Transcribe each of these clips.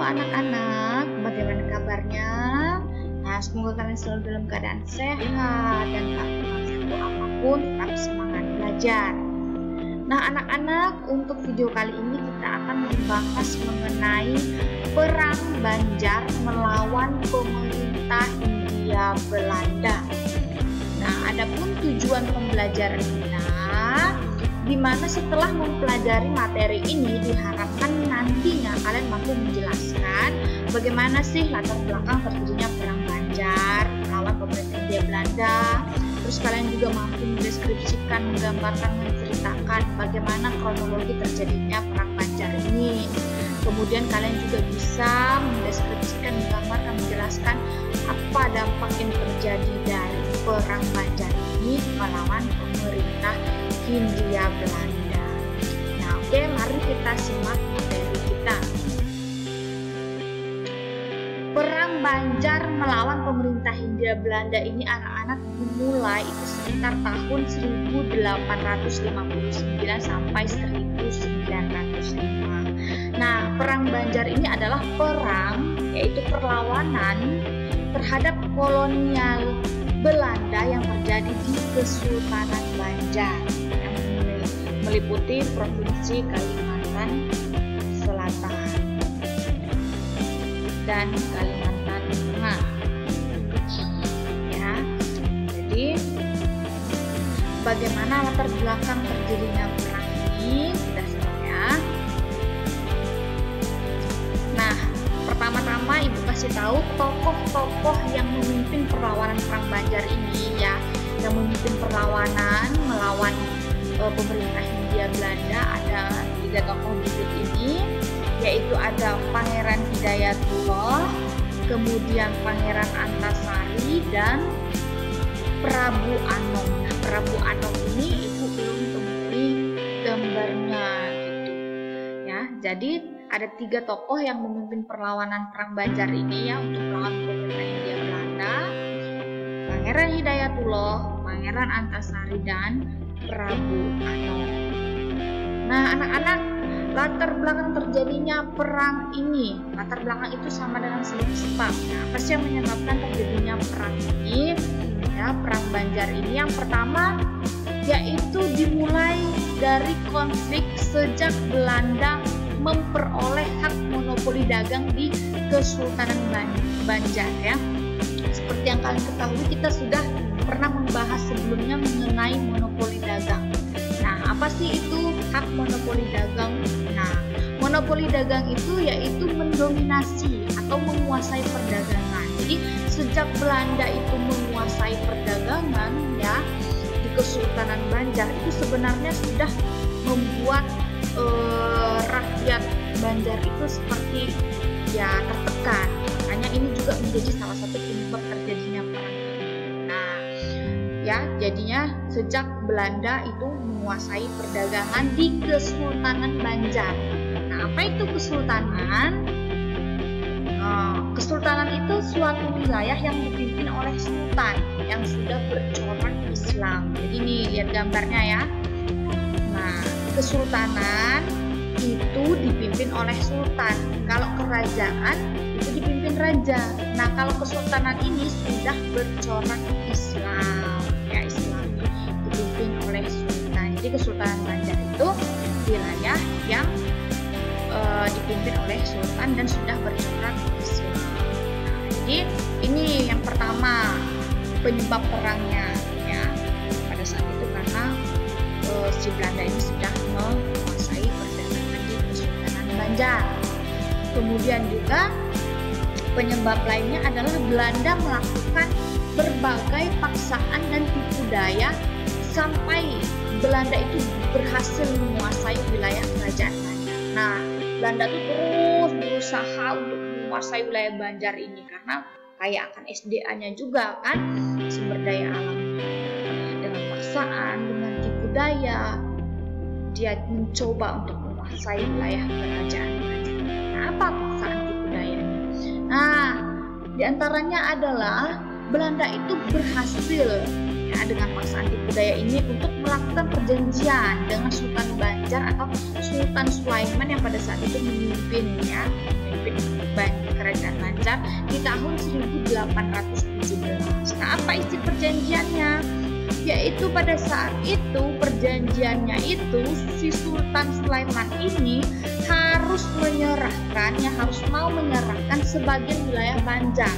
anak-anak, bagaimana kabarnya? Nah, semoga kalian selalu dalam keadaan sehat dan tak kurang satu apapun, tetap semangat belajar. Nah, anak-anak, untuk video kali ini kita akan membahas mengenai perang Banjar melawan pemerintah Hindia Belanda. Nah, adapun tujuan pembelajaran kita, di mana setelah mempelajari materi ini diharapkan nantinya kalian mampu menjelaskan bagaimana sih latar belakang terjadinya perang Banjar melawan pemerintah Hindia Belanda. Terus kalian juga mampu mendeskripsikan, menggambarkan, menceritakan bagaimana kronologi terjadinya perang Banjar ini. Kemudian kalian juga bisa mendeskripsikan, menggambarkan, menjelaskan apa dampak yang terjadi dari perang Banjar ini melawan pemerintah Hindia Belanda. Nah, oke, mari kita simak materi kita. Perang Banjar melawan pemerintah Hindia Belanda ini anak-anak dimulai itu sekitar tahun 1859 sampai 1905. Nah, perang Banjar ini adalah perang, yaitu perlawanan terhadap kolonial Belanda yang terjadi di Kesultanan Banjar yang meliputi provinsi Kalimantan Selatan dan Kalimantan Tengah. Ya, jadi bagaimana latar belakang terjadinya perang ini sudah ya. Nah, pertama-tama Ibu kasih tahu tokoh-tokoh yang memimpin perlawanan perang Banjar ini ya, yang memimpin perlawanan melawan pemerintah Hindia Belanda ada 3 tokoh berikut ini, yaitu ada Pangeran Hidayatullah, kemudian Pangeran Antasari dan Prabu Anom. Nah, Prabu Anom ini Ibu belum temui gambarnya gitu ya. Jadi ada 3 tokoh yang memimpin perlawanan perang Banjar ini ya untuk melawan pemerintah Hindia Belanda. Pangeran Hidayatullah, Pangeran Antasari dan Prabu Anom. Nah, anak-anak, latar belakang terjadinya perang ini, latar belakang itu sama dengan sebab. Nah, apa sih yang menyebabkan terjadinya perang ini? Ya, perang Banjar ini yang pertama yaitu dimulai dari konflik sejak Belanda memperoleh hak monopoli dagang di Kesultanan Banjar ya. Seperti yang kalian ketahui, kita sudah pernah membahas sebelumnya mengenai monopoli dagang. Nah, apa sih itu hak monopoli dagang? Nah, monopoli dagang itu yaitu mendominasi atau menguasai perdagangan. Jadi, sejak Belanda itu menguasai perdagangan ya di Kesultanan Banjar, itu sebenarnya sudah membuat rakyat Banjar itu seperti ya tertekan. Makanya ini juga menjadi salah satu penyebab terjadinya perang. Nah, ya jadinya sejak Belanda itu menguasai perdagangan di Kesultanan Banjar. Nah, apa itu kesultanan? Kesultanan itu suatu wilayah yang dipimpin oleh sultan yang sudah bercorak Islam. Jadi nih lihat gambarnya ya. Nah, kesultanan itu dipimpin oleh sultan. Kalau kerajaan itu dipimpin raja. Nah, kalau kesultanan ini sudah bercorak Islam, ya Islam dipimpin oleh sultan. Jadi Kesultanan Banjar itu wilayah yang dipimpin oleh sultan dan sudah bercorak Islam. Nah, jadi ini yang pertama penyebab perangnya ya. Pada saat itu karena si Belanda ini sudah menguasai perdagangan di Kesultanan Banjar. Kemudian juga penyebab lainnya adalah Belanda melakukan berbagai paksaan dan tipu daya sampai Belanda itu berhasil menguasai wilayah kerajaan Banjar. Nah, Belanda itu terus berusaha untuk menguasai wilayah Banjar ini karena kaya akan SDA-nya juga kan, sumber daya alamnya. Dengan paksaan, dengan tipu daya, dia mencoba untuk menguasai wilayah kerajaan Banjar. Nah, apa paksaan tipu dayanya? Nah, diantaranya adalah Belanda itu berhasil ya dengan paksaan tipu daya ini untuk melakukan perjanjian dengan Sultan Banjar atau Sultan Sulaiman yang pada saat itu memimpin Kerajaan Banjar di tahun 1817. Nah, apa isi perjanjiannya? Yaitu pada saat itu perjanjiannya itu si Sultan Sulaiman ini harus mau menyerahkan sebagian wilayah Banjar,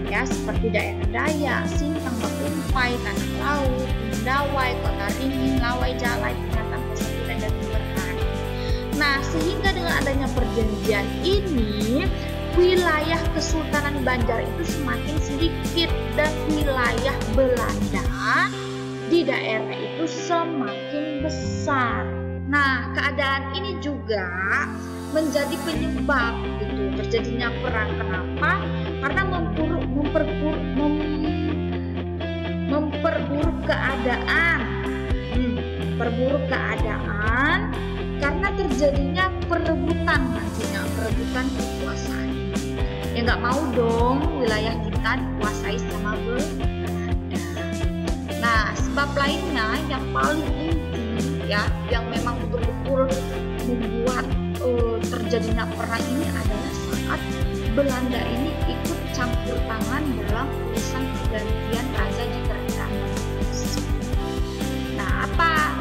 ya, seperti daerah Dayak, Sintang, Bakumpai, Tanah Laut, Mendawai, Kota Ringin, Lawai Jalai, Pendatang, Pesakilan, dan Berhan. Nah, sehingga dengan adanya perjanjian ini, wilayah Kesultanan Banjar itu semakin sedikit dan wilayah Belanda di daerah itu semakin besar. Nah, keadaan ini juga menjadi penyebab gitu terjadinya perang. Kenapa? Karena memperburuk keadaan. Memperburuk keadaan karena terjadinya perebutan kekuasaan. Ya nggak mau dong wilayah kita dikuasai sama Belanda. Nah, sebab lainnya yang paling inti, ya, yang memang betul-betul membuat terjadinya perang ini adalah saat Belanda ini ikut campur tangan dalam urusan pergantian raja di kerajaan. Nah, apa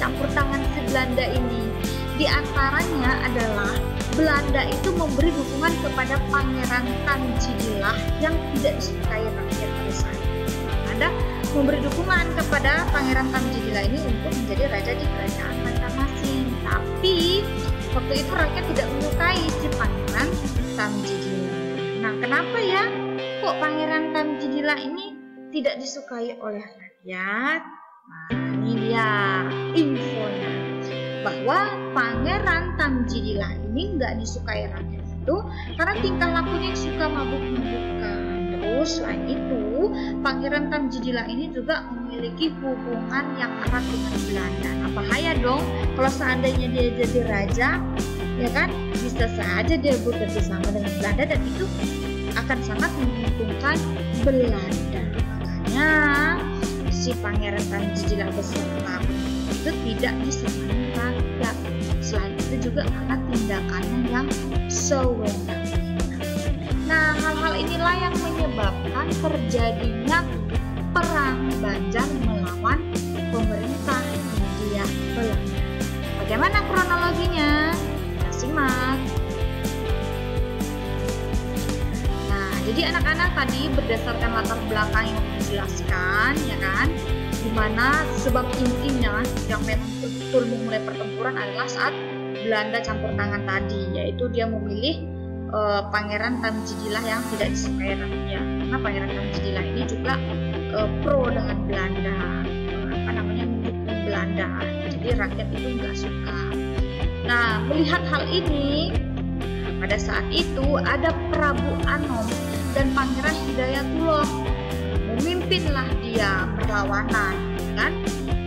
campur tangan si Belanda ini? Di antaranya adalah Belanda itu memberi dukungan kepada Pangeran Tanjidillah yang tidak disukai rakyat pada saat itu. Belanda memberi dukungan kepada Pangeran Tanjidillah ini untuk menjadi raja di kerajaan Banjarmasin. Tapi waktu itu rakyat tidak menyukai si Pangeran Tanjidillah. Nah, kenapa ya kok Pangeran Tanjidillah ini tidak disukai oleh rakyat? Nah, ini dia infonya, bahwa Pangeran Tanjidillah ini nggak disukai rakyat itu karena tingkah lakunya suka mabuk-mabukan. Terus selain itu, Pangeran Tanjidillah ini juga memiliki hubungan yang erat dengan Belanda. Nah, bahaya dong kalau seandainya dia jadi raja, ya kan, bisa saja dia bekerja sama dengan Belanda dan itu akan sangat menguntungkan Belanda. Makanya si Pangeran Tanjidillah beserta itu tidak disenangi rakyat. Selain itu juga karena tindakannya yang sewenang. Nah, hal-hal inilah yang menyebabkan terjadinya perang Banjar melawan pemerintah Hindia Belanda. Bagaimana kronologinya? Kita simak. Nah, jadi anak-anak tadi berdasarkan latar belakang yang dijelaskan, ya kan, dimana sebab intinya yang memang betul memulai pertempuran adalah saat Belanda campur tangan tadi, yaitu dia memilih Pangeran Tanjidillah yang tidak disukai rakyat. Karena Pangeran Tanjidillah ini juga pro dengan Belanda, mendukung Belanda. Jadi rakyat itu nggak suka. Nah, melihat hal ini, pada saat itu ada Prabu Anom dan Pangeran Hidayatullah. Memimpinlah dia perlawanan, kan?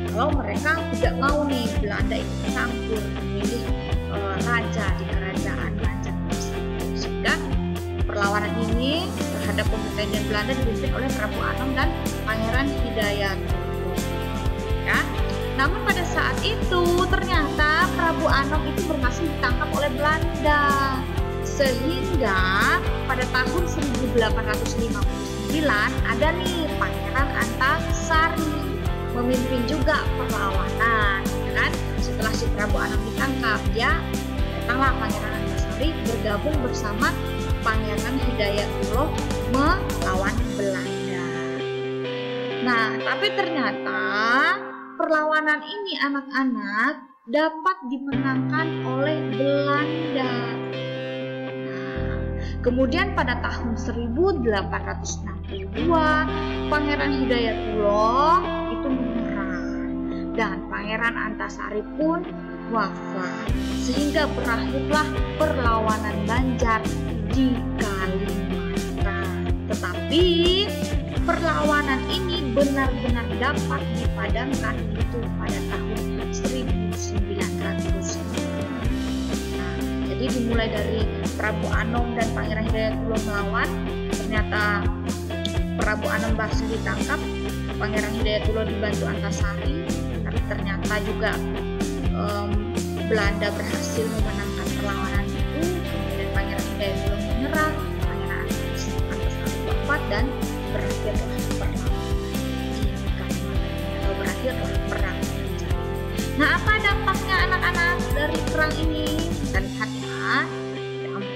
Kalau mereka tidak mau nih Belanda ikut campur memilih raja di kerajaan Banjar. Sehingga perlawanan ini terhadap pemerintahan Belanda dipimpin oleh Prabu Anom dan Pangeran Hidayatullah. Ya. Namun pada saat itu ternyata Prabu Anom itu berhasil ditangkap oleh Belanda. Sehingga pada tahun 1859 ada nih Pangeran Antasari memimpin juga perlawanan, kan? Setelah si Prabu Anom ditangkap, datanglah Pangeran Antasari bergabung bersama Pangeran Hidayatullah melawan Belanda. Nah, tapi ternyata perlawanan ini anak-anak dapat dimenangkan oleh Belanda. Kemudian pada tahun 1862 Pangeran Hidayatullah itu menyerah dan Pangeran Antasari pun wafat, sehingga berakhirlah perlawanan Banjar di Kalimantan. Tetapi perlawanan ini benar-benar dapat dipadamkan itu pada tahun 1900. Jadi dimulai dari Prabu Anom dan Pangeran Hidayatullah melawan, ternyata Prabu Anom berhasil ditangkap, Pangeran Hidayatullah dibantu Antasari, tapi ternyata juga Belanda berhasil memenangkan perlawanan itu. Kemudian Pangeran Hidayatullah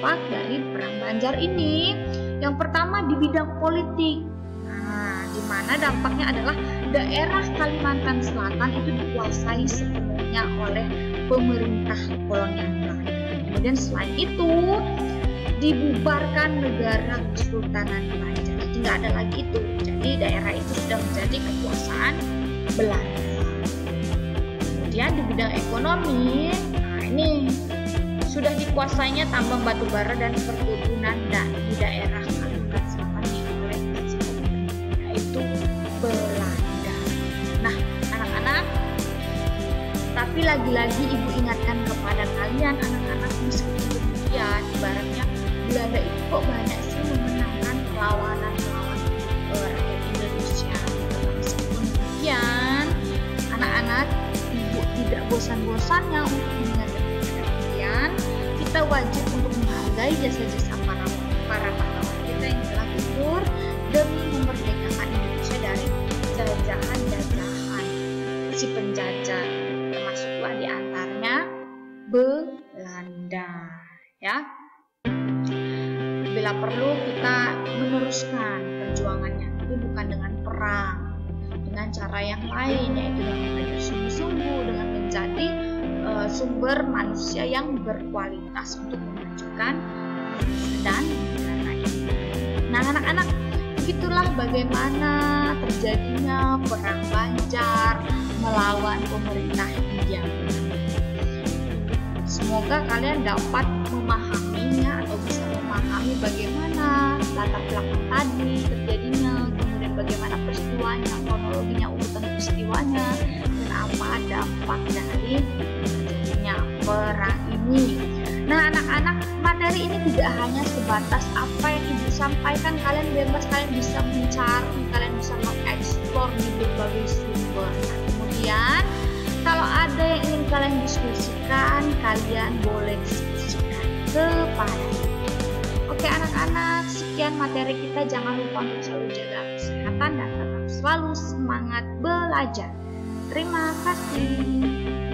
dampak dari perang Banjar ini. Yang pertama di bidang politik. Nah, di mana dampaknya adalah daerah Kalimantan Selatan itu dikuasai sepenuhnya oleh pemerintah kolonial Belanda. Kemudian selain itu dibubarkan negara Kesultanan Banjar. Jadi nggak ada lagi itu. Jadi daerah itu sudah menjadi kekuasaan Belanda. Kemudian di bidang ekonomi, nah ini sudah dikuasainya tambang batu bara dan perkebunan di daerah Kalimantan Selatan oleh yaitu Belanda. Nah, anak-anak, tapi lagi-lagi ibu ingatkan kepada kalian anak-anak, meskipun demikian ibaratnya Belanda itu kok banyak sih memenangkan perlawanan rakyat Indonesia. Meskipun demikian, anak-anak, ibu tidak bosan-bosannya untuk mengingatkan kepada kalian, kita wajib untuk menghargai jasa-jasa para pahlawan kita yang telah gugur demi memerdekakan Indonesia dari jajahan-jajahan si penjajah, termasuklah di antaranya Belanda, ya. Bila perlu kita meneruskan perjuangannya, tapi bukan dengan perang, dengan cara yang lain, yaitu dengan belajar sungguh-sungguh, dengan menjadi sumber manusia yang berkualitas untuk memajukan dan negara ini. Nah, anak-anak, begitulah bagaimana terjadinya perang Banjar melawan pemerintah Hindia. Semoga kalian dapat memahaminya atau bisa memahami bagaimana latar belakang tadi terjadinya, kemudian bagaimana peristiwanya, kronologinya, urutan peristiwanya, dan apa dampak dari terjadinya perang ini. Nah, anak-anak, materi ini tidak hanya sebatas apa yang ibu sampaikan. Kalian bebas, kalian bisa mencari, kalian bisa mengeksplor di berbagai sumber. Nah, kemudian kalau ada yang ingin kalian diskusikan, kalian boleh diskusikan kepada ibu. Oke anak-anak, sekian materi kita. Jangan lupa untuk selalu jaga kesehatan dan tetap selalu semangat belajar. Terima kasih.